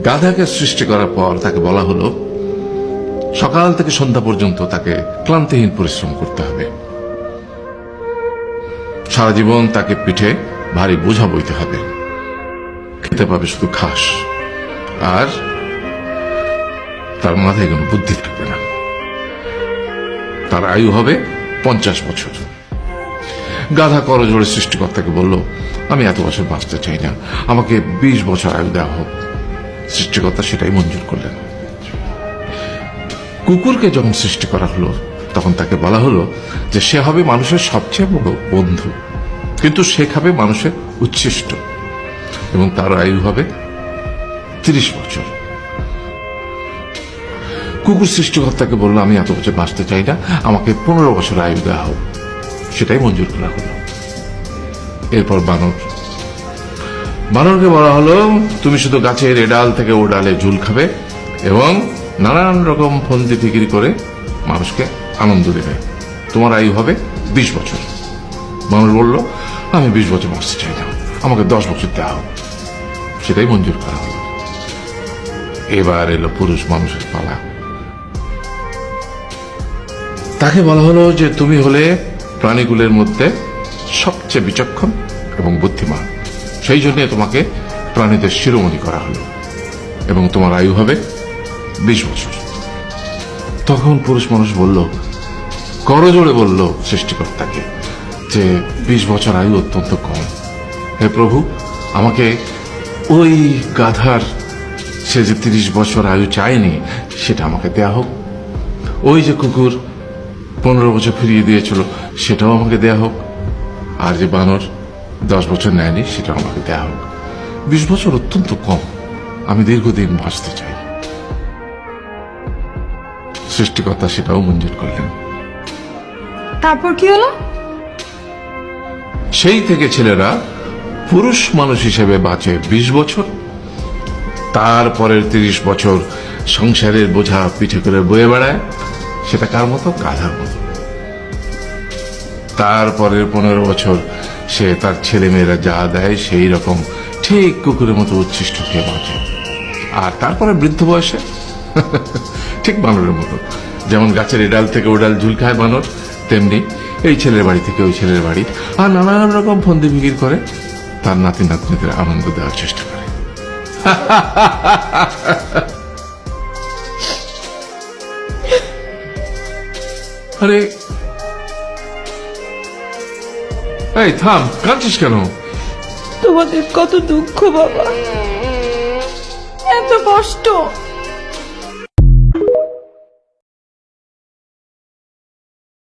গাধাকে সৃষ্টি করার পর তাকে বলা হলো সকাল থেকে সন্ধ্যা পর্যন্ত তাকে ক্লান্তিহীন পরিশ্রম করতে হবে, সারা জীবন তাকে পিঠে ভারী বোঝা বইতে হবে, খেতে পাবে শুধু ঘাস, আর তার মাথায় কোনো বুদ্ধি থাকবে না। তার আয়ু হবে 50 বছর। গাধা করজোড়ে সৃষ্টিকর্তাকে বলল, আমি এত বছর বাঁচতে চাই না, আমাকে 20 বছর আয়ু দেওয়া হোক। সৃষ্টিকর্তা সেটাই মঞ্জুর করলেন। কুকুরকে যখন সৃষ্টি করা হলো তখন তাকে বলা হলো যে সে হবে মানুষের সবচেয়ে বড় বন্ধু, কিন্তু সে খাবে মানুষের উচ্ছিষ্ট, এবং তার আয়ু হবে 30 বছর। কুকুর সৃষ্টিকর্তাকে বলল, আমি এত বছর বাঁচতে চাই না, আমাকে 15 বছর আয়ু দেওয়া হোক। সেটাই মঞ্জুর করা হলো। এরপর বানরকে বলা হলো, তুমি শুধু গাছের এ ডাল থেকে ও ডালে ঝুল খাবে এবং নানান রকম ফন্দি ফিকির করে মানুষকে আনন্দ দেবে, তোমার আয়ু হবে 20 বছর। বানর বলল, আমি 20 বছর বাঁচতে চাই না, আমাকে 10 বছর দেওয়া হোক। সেটাই মঞ্জুর করা হলো। এবার এলো পুরুষ মানুষের পালা। তাকে বলা হলো যে তুমি হলে প্রাণীগুলোর মধ্যে সবচেয়ে বিচক্ষণ এবং বুদ্ধিমান, সেই জন্য তোমাকে প্রাণীদের শিরোমণি করা হলো এবং তোমার আয়ু হবে 20 বছর। তখন পুরুষ মানুষ বলল, করজোড়ে বলল সৃষ্টিকর্তাকে যে 20 বছর আয়ু অত্যন্ত কম, হে প্রভু, আমাকে ওই গাধার সে যে 30 বছর আয়ু চায়নি সেটা আমাকে দেয়া হোক, ওই যে কুকুর 15 বছর ফিরিয়ে দিয়েছিল সেটাও আমাকে দেয়া হোক, আর যে বানর 10 বছর নেয়নি সেটাও আমাকে দেয়া হোক। 20 বছর অত্যন্ত কম, আমি দীর্ঘদিন বাঁচতে চাই। সৃষ্টিকর্তা সেটাও মঞ্জুর করলেন। তারপর কি হলো? সেই থেকে ছেলেরা পুরুষ মানুষ হিসেবে বাঁচে 20 বছর, তারপরের 30 বছর সংসারের বোঝা পিঠে করে বয়ে বেড়ায়, সেটা কার মতো? গাধার মতো। তারপরের 15 বছর সে তার ছেলে মেয়েরা যা দেয় সেই রকম ঠিক কুকুরের মতো উচ্ছিষ্ট খেয়ে বাঁচে। আর তারপরে বৃদ্ধ বয়সে ঠিক বানরের মতো, যেমন গাছের এডাল থেকে ওডাল ঝুল খায় বানর, তেমনি এই ছেলের বাড়ি থেকে ওই ছেলের বাড়ি, আর নানান রকম ফন্দি ফিকির করে তার নাতি নাতনিদের আনন্দ দেওয়ার চেষ্টা করে। আরে এই থাম, কাঁদছিস কেন? তোমাদের কত দুঃখ বাবা, এত কষ্ট।